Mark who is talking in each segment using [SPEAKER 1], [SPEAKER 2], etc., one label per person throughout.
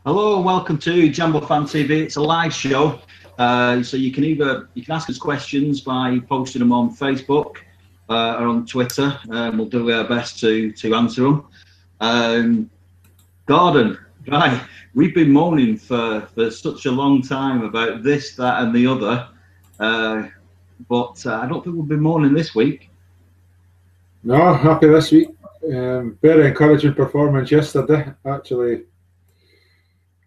[SPEAKER 1] Hello and welcome to JamboFANTV. It's a live show, so you can ask us questions by posting them on Facebook or on Twitter. We'll do our best to answer them. Gordon, right? We've been moaning for such a long time about this, that, and the other, but I don't think we'll be moaning this week.
[SPEAKER 2] No, happy this week. Very encouraging performance yesterday, actually.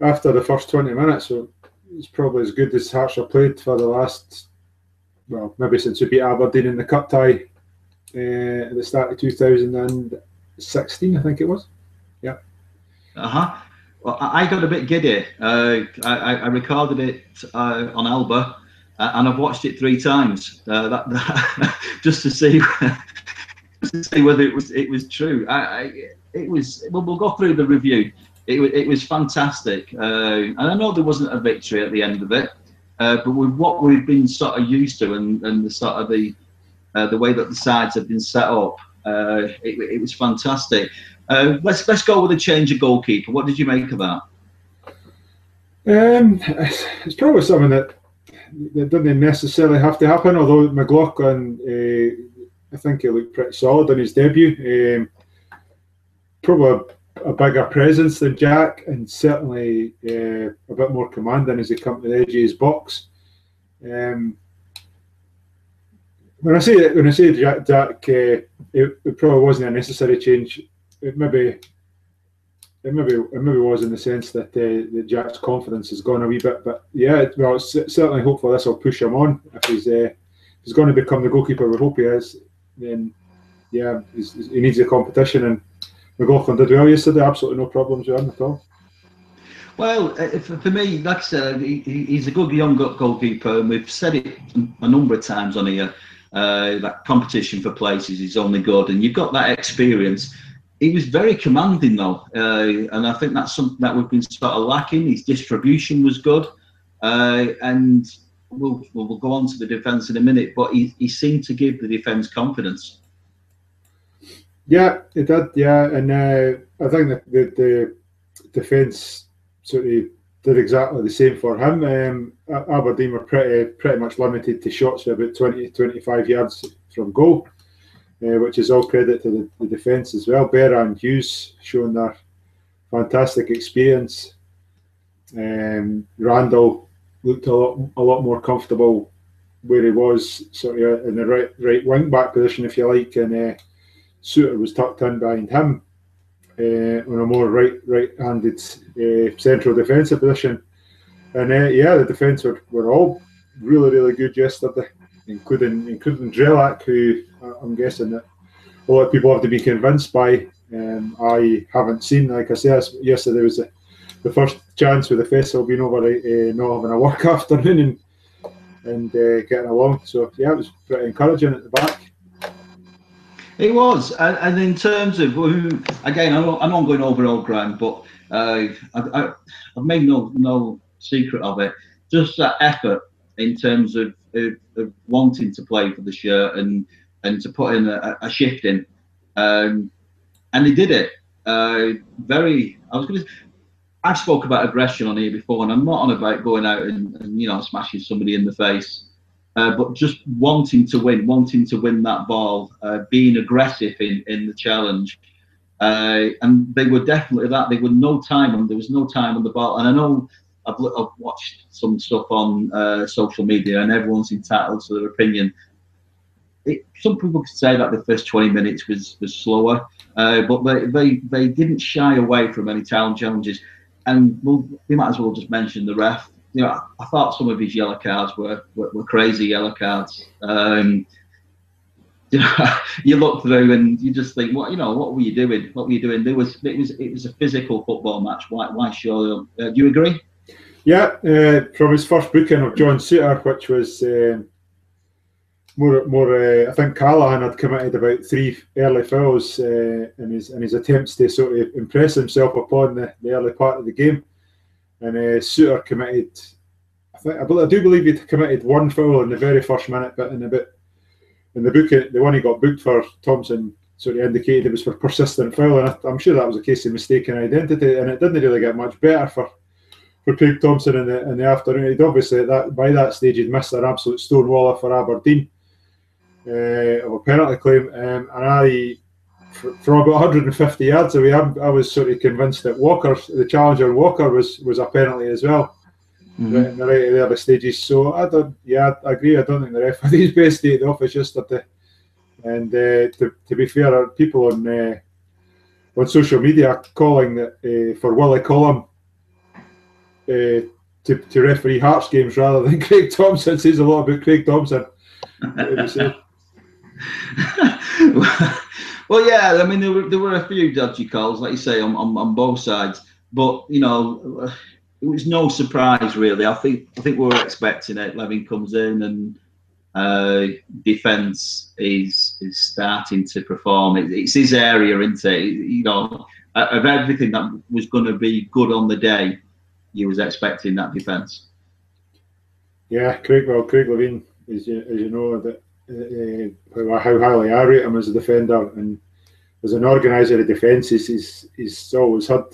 [SPEAKER 2] After the first 20 minutes, so it's probably as good as Hearts have played for the last, well, maybe since we beat Aberdeen in the cup tie at the start of 2016, I think it was. Yeah.
[SPEAKER 1] Well, I got a bit giddy. I recorded it on Alba, and I've watched it 3 times just to see whether it was true. It was. Well, we'll go through the review. It was fantastic, and I know there wasn't a victory at the end of it, but with what we've been sort of used to and the sort of the way that the sides have been set up, it was fantastic. Let's go with a change of goalkeeper. What did you make of that?
[SPEAKER 2] It's probably something that didn't necessarily have to happen. Although McLaughlin, I think he looked pretty solid on his debut. Probably a bigger presence than Jack, and certainly a bit more commanding as he come to the edge of his box. When I say Jack, it probably wasn't a necessary change. It maybe was in the sense that Jack's confidence has gone a wee bit. But yeah, well, certainly hopefully this will push him on. If he's going to become the goalkeeper we hope he is, then yeah, he needs the competition, and McLaughlin did well yesterday. Absolutely no problems with him at all.
[SPEAKER 1] Well, for me, like I said, he's a good young goalkeeper, and we've said it a number of times on here. That competition for places is only good, and you've got that experience. He was very commanding though, and I think that's something that we've been sort of lacking. His distribution was good, and we'll go on to the defence in a minute. But he seemed to give the defence confidence.
[SPEAKER 2] Yeah, it did. Yeah, and I think that the defence sort of did exactly the same for him. Aberdeen were pretty much limited to shots of about 20-25 yards from goal, which is all credit to the defence as well. Berra and Hughes showing their fantastic experience. Randall looked a lot more comfortable where he was, sort of in the right wing back position, if you like, and Suter was tucked in behind him on a more right-handed central defensive position. And yeah, the defence were all really good yesterday, including Drelak, who I'm guessing that a lot of people have to be convinced by. I haven't seen, like I said, yesterday was the first chance with the festival being over, not having a work afternoon and getting along. So yeah, it was pretty encouraging at the back.
[SPEAKER 1] It was, and in terms of who, again, I'm not going over old ground, but I've made no secret of it. Just that effort in terms of wanting to play for the shirt and to put in a shift in, and they did it. I spoke about aggression on here before, and I'm not on about going out and smashing somebody in the face. But just wanting to win that ball, being aggressive in the challenge, and they were definitely that. There was no time on the ball. And I know I've watched some stuff on social media, and everyone's entitled to their opinion. Some people could say that the first 20 minutes was slower, but they didn't shy away from any challenges. And we might as well just mention the ref. I thought some of his yellow cards were crazy yellow cards. You look through and you just think, what were you doing? What were you doing? It was a physical football match. Why show? Do you agree?
[SPEAKER 2] Yeah, from his first booking of John Suter, which was more. I think Callahan had committed about 3 early fouls in his attempts to sort of impress himself upon the early part of the game. And Suter committed, I do believe he committed 1 foul in the very first minute, but in the book, the one he got booked for, Thompson sort of indicated it was for persistent foul, and I'm sure that was a case of mistaken identity, and it didn't really get much better for Craig Thompson in the afternoon. He'd obviously by that stage he'd missed an absolute stonewaller for Aberdeen of a penalty claim, and I, from about 150 yards away, I was sort of convinced that the challenge on Walker was a penalty as well. Right in the right of the other stages. So I agree. I don't think the referee's best day at the office yesterday. And to be fair, people on social media are calling that for Willie Collum to referee Hearts games rather than Craig Thompson. It says a lot about Craig Thompson. What would you say?
[SPEAKER 1] Well, yeah. I mean, there were a few dodgy calls, like you say, on both sides. But you know, it was no surprise really. I think we were expecting it. Levin comes in and defence is starting to perform. It's his area, isn't it? You know, of everything that was going to be good on the day, you was expecting that defence.
[SPEAKER 2] Yeah, Craig Levin, as you know, that how highly I rate him as a defender and as an organiser of defences. He's always had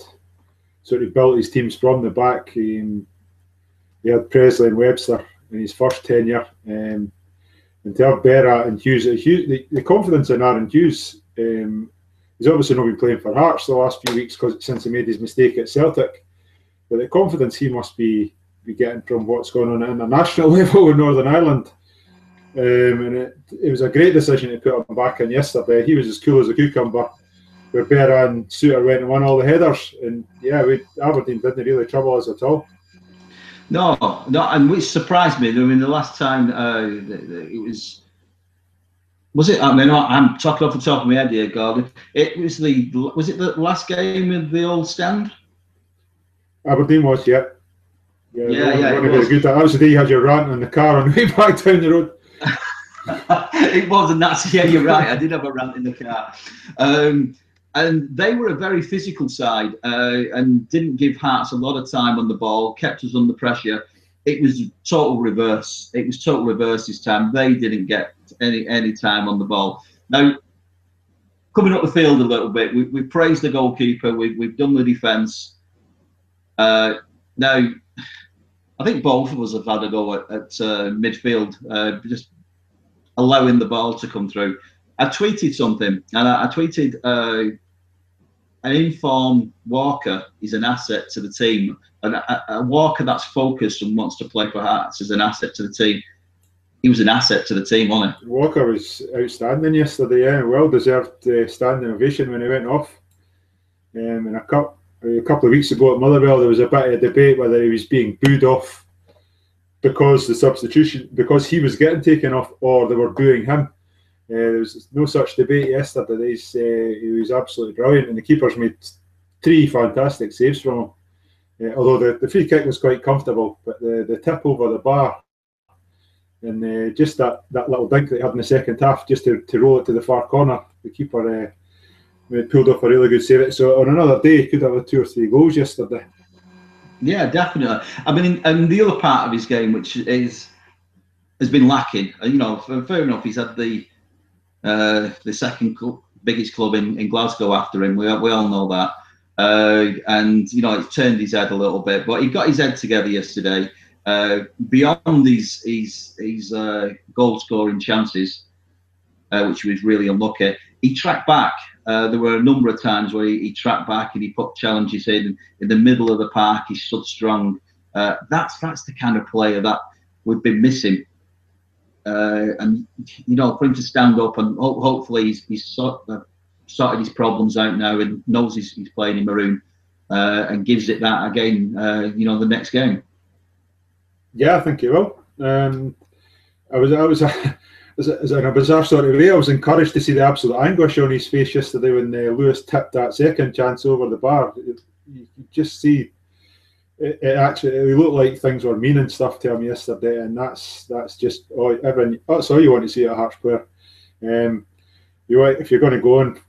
[SPEAKER 2] sort of built his teams from the back. He had Presley and Webster in his first tenure, and to have Berra and Hughes, the confidence in Aaron Hughes. He's obviously not been playing for Hearts the last few weeks since he made his mistake at Celtic, but the confidence he must be getting from what's going on at international level in Northern Ireland. And it was a great decision to put him back in yesterday. He was as cool as a cucumber, where Berra and Suter went and won all the headers. And yeah, Aberdeen didn't really trouble us at all.
[SPEAKER 1] No, and which surprised me. I mean, the last time it was it? I mean, I'm talking off the top of my head here, Gordon. Was it the last game of the old stand?
[SPEAKER 2] Aberdeen was, yeah.
[SPEAKER 1] Yeah.
[SPEAKER 2] That was the day you had your rant in the car on the way back down the road.
[SPEAKER 1] It wasn't that. Yeah, you're right. I did have a rant in the car. And they were a very physical side and didn't give Hearts a lot of time on the ball, kept us under pressure. It was total reverse. It was total reverse this time. They didn't get any time on the ball. Now, coming up the field a little bit, we praised the goalkeeper. We've done the defence. Now, I think both of us have had a go at midfield, just allowing the ball to come through. I tweeted something, and I tweeted an informed Walker is an asset to the team. And a Walker that's focused and wants to play for Hearts is an asset to the team. He was an asset to the team, wasn't he?
[SPEAKER 2] Walker was outstanding yesterday, yeah. Well-deserved standing ovation when he went off. And a couple of weeks ago at Motherwell, there was a bit of debate whether he was being booed off because he was getting taken off or they were booing him. There was no such debate yesterday. He was absolutely brilliant, and the keepers made 3 fantastic saves from him. Although the free kick was quite comfortable, but the tip over the bar and just that little dink that he had in the second half, just to roll it to the far corner, the keeper pulled off a really good save. So on another day, he could have had 2 or 3 goals yesterday.
[SPEAKER 1] Yeah, definitely. I mean, and the other part of his game, which has been lacking, you know, fair enough, he's had the second biggest club in Glasgow after him. We all know that. And, you know, it's turned his head a little bit. But he got his head together yesterday. Beyond his goal-scoring chances, which was really unlucky, he tracked back. There were a number of times where he tracked back and he put challenges in the middle of the park. He stood strong. That's the kind of player that we've been missing. And you know, for him to stand up and hopefully he's sorted his problems out now and knows he's playing in maroon and gives it that again. You know, the next game.
[SPEAKER 2] Yeah, I think he will. I was as in a bizarre sort of way, I was encouraged to see the absolute anguish on his face yesterday when Lewis tipped that second chance over the bar. You could just see it looked like things were meaning stuff to him yesterday, and that's just that's all you want to see at a Hearts player. If you're going to go on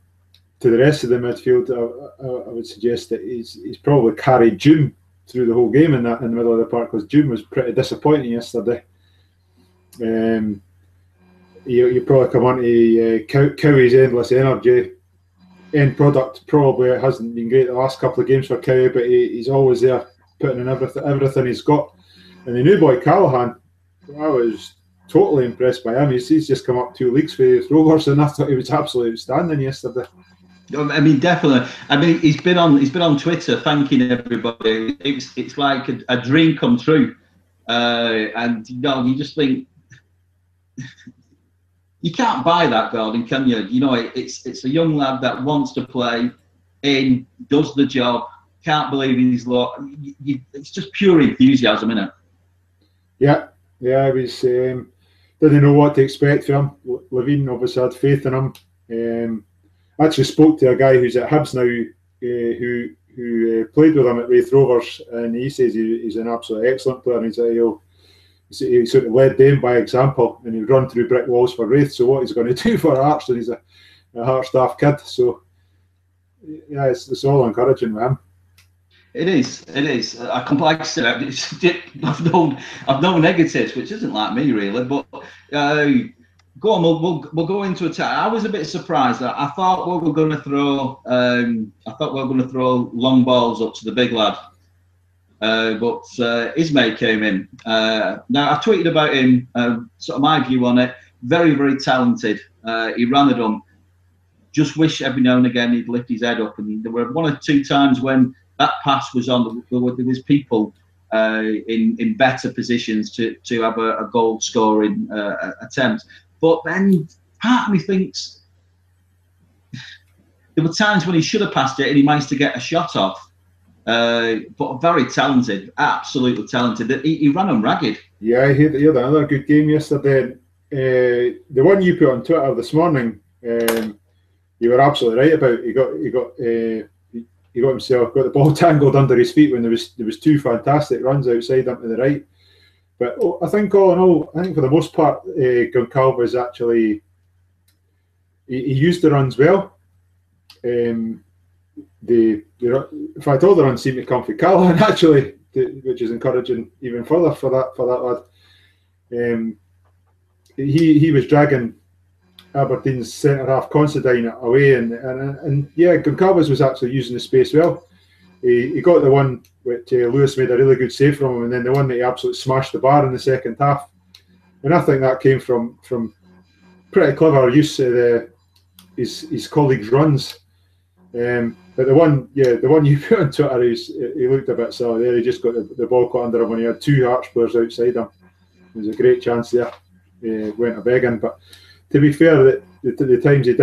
[SPEAKER 2] to the rest of the midfield, I would suggest that he's probably carried June through the whole game in the middle of the park, because June was pretty disappointing yesterday. You probably come on to Cowie's endless energy. End product probably hasn't been great the last couple of games for Cowie, but he's always there putting in everything he's got. And the new boy Callahan, I was totally impressed by him. He's just come up 2 leagues for the Rovers, and I thought he was absolutely outstanding yesterday.
[SPEAKER 1] I mean, definitely. I mean, he's been on Twitter thanking everybody. It's like a dream come true, and you just think you can't buy that, Gordon, can you? You know, it's a young lad that wants to play, does the job. Can't believe he's it's just pure enthusiasm, isn't it?
[SPEAKER 2] Yeah, I was didn't know what to expect from him. Levine obviously had faith in him. I actually spoke to a guy who's at Hibs now, who played with him at Raith Rovers, and he says he's an absolutely excellent player. And he sort of led them by example, and he'd run through brick walls for Raith. So what he's going to do for Hearts, and he's a Hearts-staff kid. So yeah, it's all encouraging with him.
[SPEAKER 1] It is. Like I said, I've no negatives, which isn't like me really. But go on, we'll go into it. I was a bit surprised. I thought we were going to throw. I thought we were going to throw long balls up to the big lad, but Ismay came in. Now I tweeted about him. Sort of my view on it. Very, very talented. He ran at him. Just wish every now and again he'd lift his head up. And there were 1 or 2 times when that pass was on. There was people in better positions to have a goal scoring attempt. But then part of me thinks there were times when he should have passed it and he managed to get a shot off. But very talented, absolutely talented. He ran him ragged.
[SPEAKER 2] Yeah, he had another good game yesterday. The one you put on Twitter this morning, you were absolutely right about. He got himself got the ball tangled under his feet when there was 2 fantastic runs outside him to the right. But I think all in all, I think for the most part, Goncalves actually he used the runs well. In fact, all the runs seem to come from Callahan actually, which is encouraging even further for that lad. He was dragging Aberdeen's centre half Considine away, and yeah, Goncalves was actually using the space well. He got the one which Lewis made a really good save from him, and then the one that he absolutely smashed the bar in the second half. And I think that came from pretty clever use of his colleagues' runs. But the one you put on Twitter, he looked a bit silly there. He just got the ball caught under him when he had 2 Hearts players outside him. There was a great chance there. Went a begging, but to be fair, the times he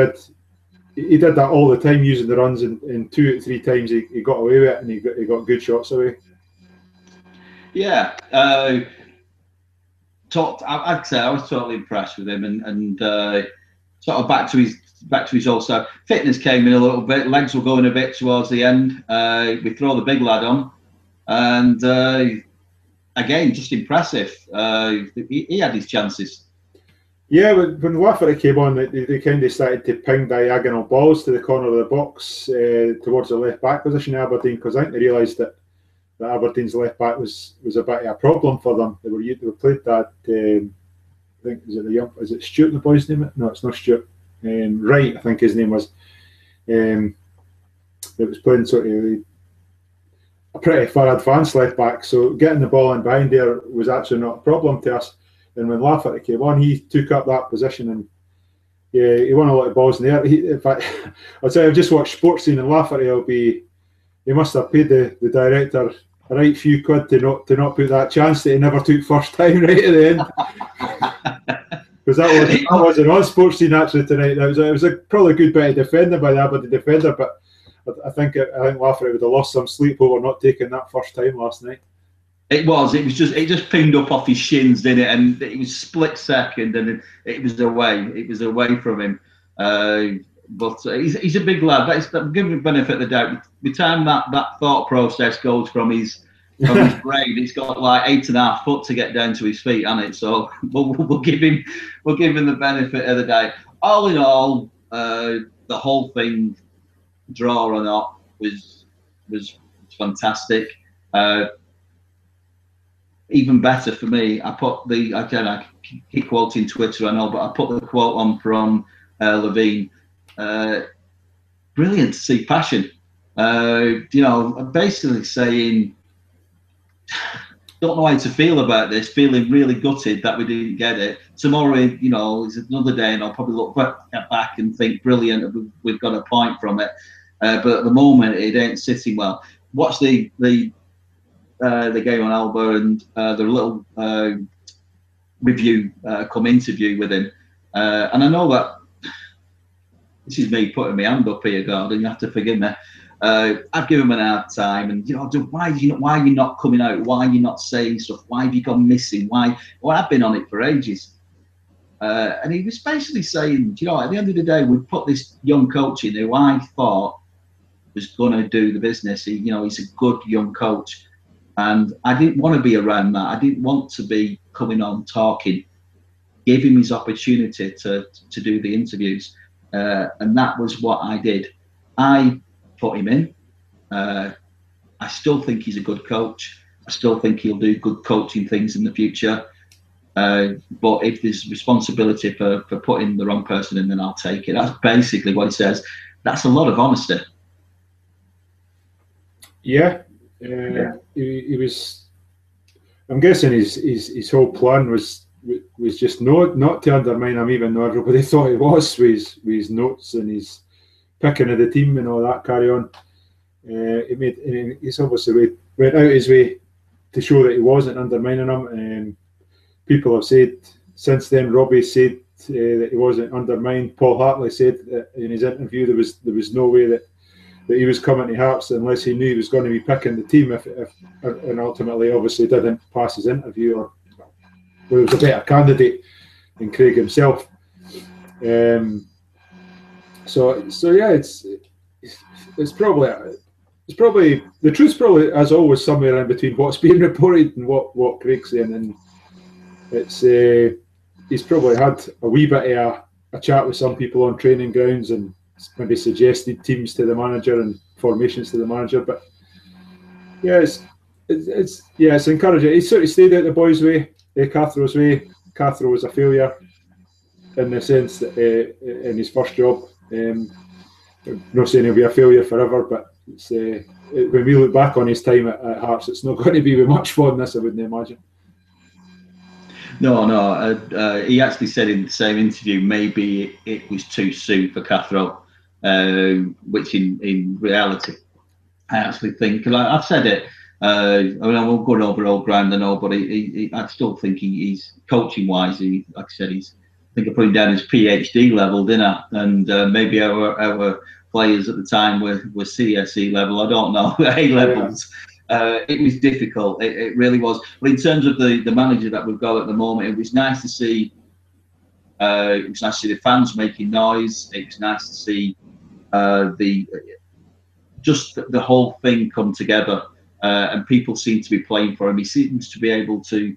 [SPEAKER 2] did that all the time using the runs, and 2 or 3 times he got away with it, and he got good shots away.
[SPEAKER 1] Yeah, I'd say I was totally impressed with him, and sort of back to his also fitness came in a little bit. Legs were going a bit towards the end. We throw the big lad on, and again, just impressive. He had his chances.
[SPEAKER 2] Yeah, when Lafferty came on, they kind of started to ping diagonal balls to the corner of the box towards the left back position in Aberdeen, because I think they realised that Aberdeen's left back was a bit of a problem for them. They were played that. I think is it Stuart the boy's name? No, it's not Stuart. Wright, I think his name was. It was playing sort of a pretty far advanced left back, so getting the ball in behind there was actually not a problem to us. And when Lafferty came on, he took up that position, and yeah, he won a lot of balls in the air. In fact, I'll tell you, I've just watched Sports Scene, and Lafferty he must have paid the director a right few quid to not put that chance that he never took first time right at the end. Because that wasn't on Sports Scene actually tonight. It was probably a good bit of defending by the Aberdeen defender, but I think Lafferty would have lost some sleep over not taking that first time last night.
[SPEAKER 1] It just pinged up off his shins, didn't it? And it was split second, and it was away. It was away from him. But he's a big lad. Give him the benefit of the doubt. By the time that thought process goes from his brain, it's got like 8.5 foot to get down to his feet, hasn't it? So we'll give him the benefit of the doubt. All in all, the whole thing, draw or not, was fantastic. Even better for me, I keep quoting Twitter, I know, but I put the quote on from Levine. Brilliant to see passion. Basically saying don't know how to feel about this, feeling really gutted that we didn't get it. Tomorrow, you know, is another day, and I'll probably look back and think, brilliant, we've got a point from it. But at the moment, it ain't sitting well. Watch the game on Alba and the little review, interview with him. And I know that this is me putting my hand up here, Gordon. You have to forgive me. I've given him an hard time, and you know, why are you not coming out? Why are you not saying stuff? Why have you gone missing? Why? Well, I've been on it for ages. And he was basically saying, you know, at the end of the day, we put this young coach in who I thought was going to do the business. You know, he's a good young coach, and I didn't want to be around that. I didn't want to be coming on talking. Give him his opportunity to do the interviews, and that was what I did. I put him in. I still think he's a good coach. I still think he'll do good coaching things in the future. But if there's responsibility for putting the wrong person in, then I'll take it. That's basically what he says. That's a lot of honesty.
[SPEAKER 2] Yeah, he was. I'm guessing his whole plan was just not to undermine him, even though everybody thought he was, with his notes and his picking of the team and all that carry on. He's obviously went out his way to show that he wasn't undermining him. People have said since then. Robbie said that he wasn't undermined. Paul Hartley said in his interview there was no way that he was coming to Hearts unless he knew he was going to be picking the team. And ultimately, obviously, didn't pass his interview, or well, he was a better candidate than Craig himself. So yeah, it's probably the truth's probably, as always, somewhere in between what's being reported and what Craig's saying, and it's he's probably had a wee bit of a chat with some people on training grounds and maybe suggested teams to the manager and formations to the manager. But yeah, it's encouraging. He sort of stayed out the boys' way, Cathrow's way. Cathrow was a failure in the sense that in his first job. I'm not saying he'll be a failure forever, but it's, when we look back on his time at Hearts, it's not going to be with much fondness, I wouldn't imagine.
[SPEAKER 1] No. He actually said in the same interview maybe it was too soon for Cathro, which in reality, I actually think, because I've said it. I mean, I won't go over old ground, I know, but I still think he's coaching wise. Like I said, I think I put him down his PhD level, didn't I? And maybe our players at the time were CSE level. I don't know, A levels. Yeah. It was difficult. It really was. But in terms of the manager that we've got at the moment, it was nice to see. It was nice to see the fans making noise. It was nice to see the whole thing come together, and people seem to be playing for him. He seems to be able to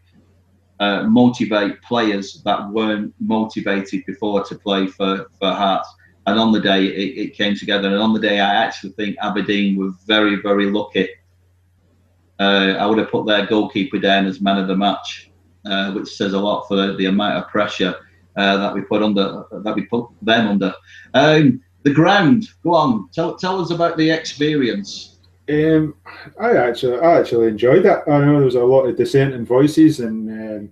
[SPEAKER 1] motivate players that weren't motivated before to play for Hearts. And on the day, it came together. And on the day, I actually think Aberdeen were very, very lucky. I would have put their goalkeeper down as man of the match, which says a lot for the amount of pressure that we put them under. The ground. Go on. Tell us about the experience.
[SPEAKER 2] I actually enjoyed it. I know there was a lot of dissenting voices, and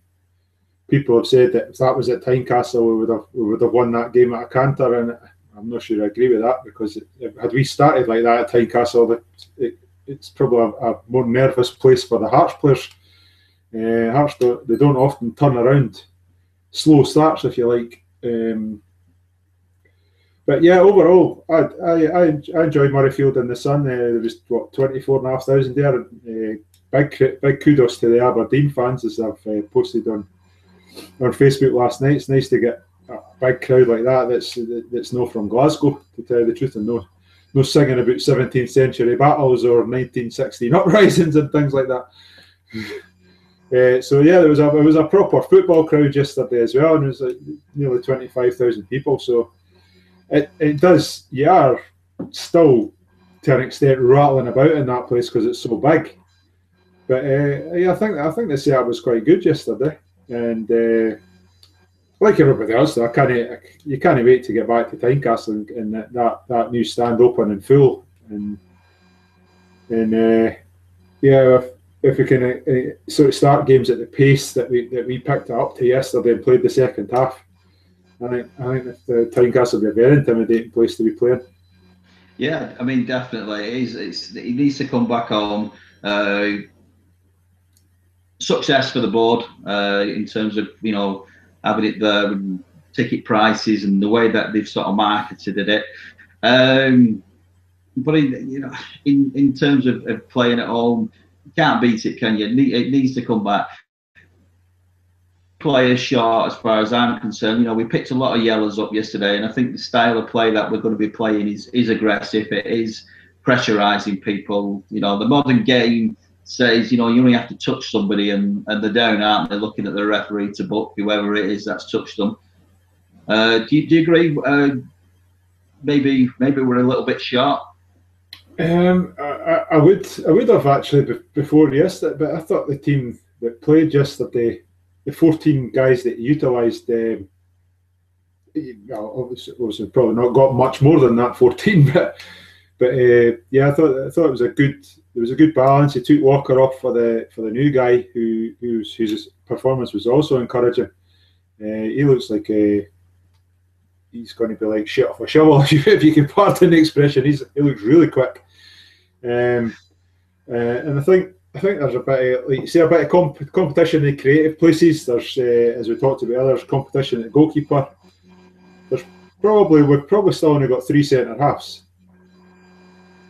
[SPEAKER 2] people have said that if that was at Tynecastle, we would have won that game at a canter, and I'm not sure I agree with that, because had we started like that at Tynecastle, it's probably a more nervous place for the Hearts players. Hearts they don't often turn around slow starts, if you like. But yeah, overall, I enjoyed Murrayfield in the sun. There was 24,500 there. Big kudos to the Aberdeen fans, as I've posted on Facebook last night. It's nice to get a big crowd like that. That's not from Glasgow, to tell you the truth, and no singing about 17th century battles or 1916 uprisings and things like that. So yeah, it was a proper football crowd yesterday as well, and it was nearly 25,000 people. So it does. You are still to an extent rattling about in that place because it's so big. But yeah, I think the setup was quite good yesterday, and like everybody else, though, you can't wait to get back to Tynecastle and that new stand open and full, and yeah, if we can sort of start games at the pace that we picked it up to yesterday and played the second half, I think the Tynecastle will be a very intimidating place to be playing.
[SPEAKER 1] Yeah, I mean, definitely, he needs to come back home. Success for the board in terms of having it there and ticket prices and the way that they've sort of marketed it. But in terms of playing at home, you can't beat it, can you? It needs to come back. Players short, as far as I'm concerned. We picked a lot of yellows up yesterday, and I think the style of play that we're going to be playing is aggressive. It is pressurising people. The modern game says, you only have to touch somebody and they're down, aren't they? Looking at the referee to book whoever it is that's touched them. Do you agree? Maybe we're a little bit short.
[SPEAKER 2] I would have actually before yesterday, but I thought the team that played yesterday, the 14 guys that utilised, obviously probably not got much more than that 14, but yeah, I thought it was a good balance. He took Walker off for the new guy whose performance was also encouraging. He looks like he's going to be like shit off a shovel, if you can pardon the expression. He looks really quick, and I think there's a bit of, like you say, a bit of competition in creative places. There's as we talked about earlier, there's competition at goalkeeper. We've probably still only got 3 centre halves.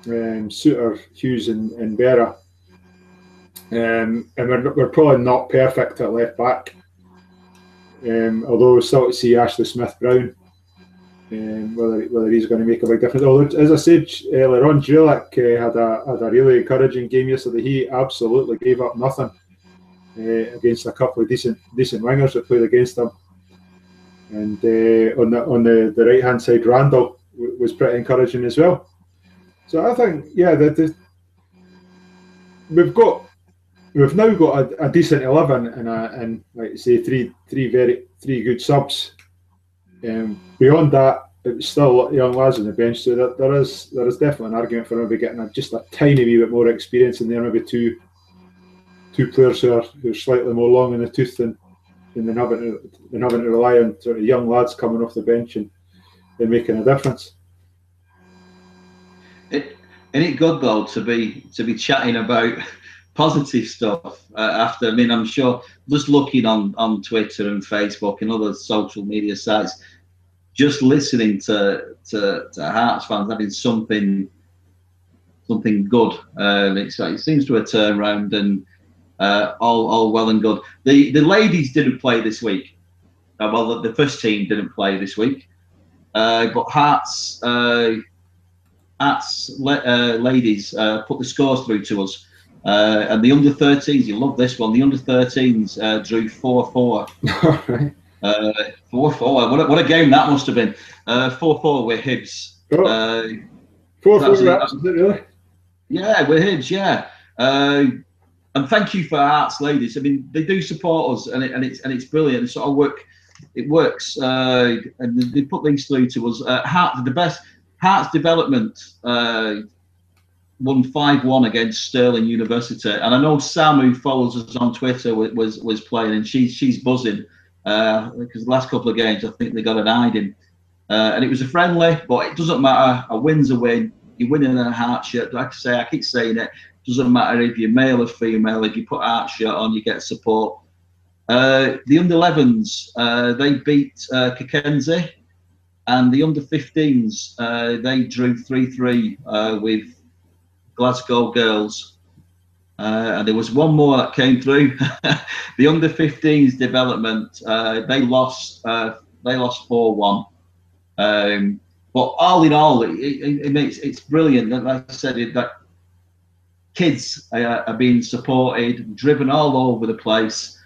[SPEAKER 2] Suter, Hughes, and Berra, and we're probably not perfect at left back. Although we're still to see Ashley Smith-Brown, whether he's going to make a big difference. Although, as I said earlier on, Julek had a really encouraging game yesterday. He absolutely gave up nothing against a couple of decent wingers that played against him. And on the right hand side, Randall was pretty encouraging as well. So I think, yeah, we've now got a decent 11 and like you say, three good subs. Beyond that, it's still a lot of young lads on the bench, so there is definitely an argument for maybe getting just a tiny wee bit more experience in there. Maybe two players who are slightly more long in the tooth than having to rely on sort of young lads coming off the bench and making a difference.
[SPEAKER 1] Isn't it good though to be chatting about positive stuff after? I mean, I'm sure just looking on Twitter and Facebook and other social media sites, just listening to Hearts fans having something good. It seems to have turned around and all well and good. The ladies didn't play this week. Well, the first team didn't play this week, but Hearts ladies put the scores through to us, and the under 13s, you love this one, the under 13s drew 4-4. 4-4. What a game that must have been. 4-4 with Hibs.
[SPEAKER 2] 4-4, is it really?
[SPEAKER 1] Yeah, with Hibs, yeah. And thank you for Hearts ladies. I mean, they do support us, and it's brilliant. It sort of works, and they put things through to us. Hearts Development won 5-1 against Stirling University, and I know Sam, who follows us on Twitter, was playing, and she's buzzing because the last couple of games I think they got an hiding, and it was a friendly, but it doesn't matter. A win's a win. You're winning in a Hearts shirt. Like I say, I keep saying it. Doesn't matter if you're male or female. If you put a Hearts shirt on, you get support. The under 11s they beat Kikenzie. And the under-15s, they drew 3-3 with Glasgow Girls. And there was one more that came through. The under-15s development, they lost 4-1. But all in all, it's brilliant. Like I said, that kids are being supported, driven all over the place,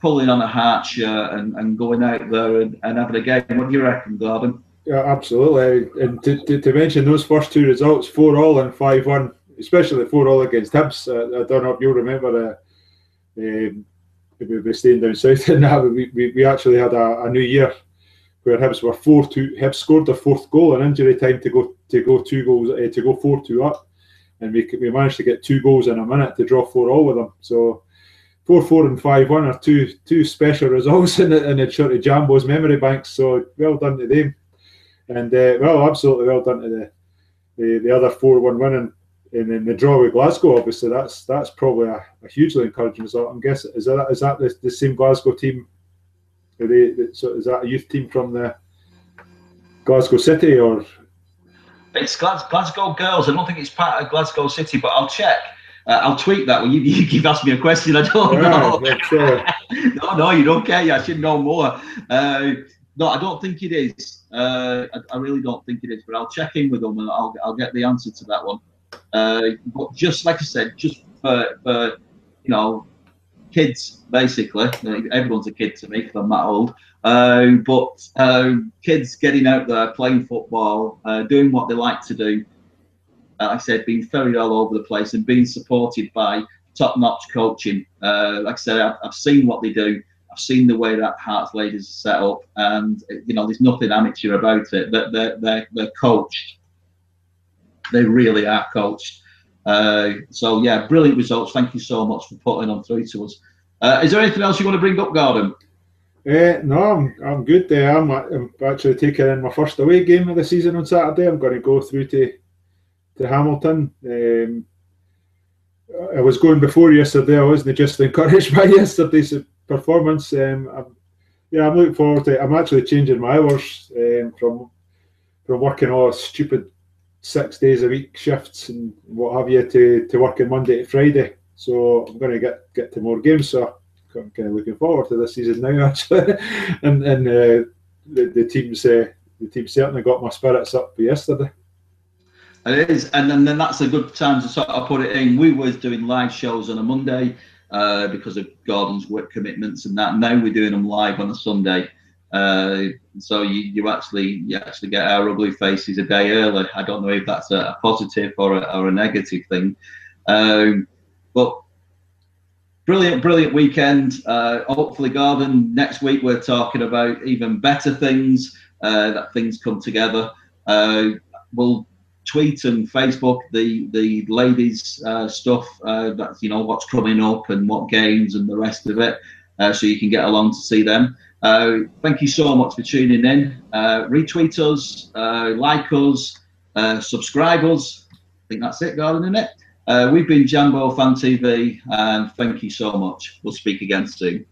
[SPEAKER 1] pulling on a Hearts shirt and going out there and having a game. What do you reckon, Gordon?
[SPEAKER 2] Yeah, absolutely. And to mention those first two results, 4-4 and 5-1, especially 4-4 against Hibs. I don't know if you'll remember we were staying down south in that. We actually had a New Year where Hibs were 4-2. Hibs scored their fourth goal in injury time to go 4-2 up. and we managed to get 2 goals in a minute to draw 4-4 with them. So 4-4 and 5-1 are two special results in the sort of Jambo's memory banks. So well done to them, and well, absolutely well done to the other 4-1 winning. And then the draw with Glasgow, obviously, that's probably a hugely encouraging result. I'm guessing is that the same Glasgow team? So is that a youth team from the Glasgow City, or?
[SPEAKER 1] It's Glasgow Girls. I don't think it's part of Glasgow City, but I'll check. I'll tweet that. Well, you've asked me a question. I don't know. No, you don't care. I should know more. No, I don't think it is. I really don't think it is. But I'll check in with them and I'll get the answer to that one. But just like I said, just for kids, basically. Everyone's a kid to me because I'm that old. But kids getting out there, playing football, doing what they like to do. Like I said, being ferried all over the place and being supported by top-notch coaching. Like I said, I've seen what they do. I've seen the way that Hearts ladies are set up, and there's nothing amateur about it. They're coached. They really are coached. So yeah, brilliant results. Thank you so much for putting them through to us. Is there anything else you want to bring up, Gordon?
[SPEAKER 2] No, I'm good there. I'm actually taking in my first away game of the season on Saturday. I'm going to go through to Hamilton. I was going before yesterday. I wasn't just encouraged by yesterday's performance. I'm looking forward to it. I'm actually changing my hours from working all stupid 6 days a week shifts and what have you to working Monday to Friday. So I'm going to get to more games. So I'm kind of looking forward to this season now, actually. and the team certainly got my spirits up yesterday.
[SPEAKER 1] It is, and then that's a good time to sort of put it in. We were doing live shows on a Monday because of Gordon's work commitments and that. Now we're doing them live on a Sunday. So you actually get our ugly faces a day early. I don't know if that's a positive or a negative thing, but brilliant weekend. Hopefully, Gordon, next week we're talking about even better things. That things come together. We'll tweet and Facebook the ladies stuff. That's what's coming up and what games and the rest of it, so you can get along to see them. Thank you so much for tuning in. Retweet us, like us, subscribe us. I think that's it, Gordon, isn't it? We've been JamboFANTV, and thank you so much. We'll speak again soon.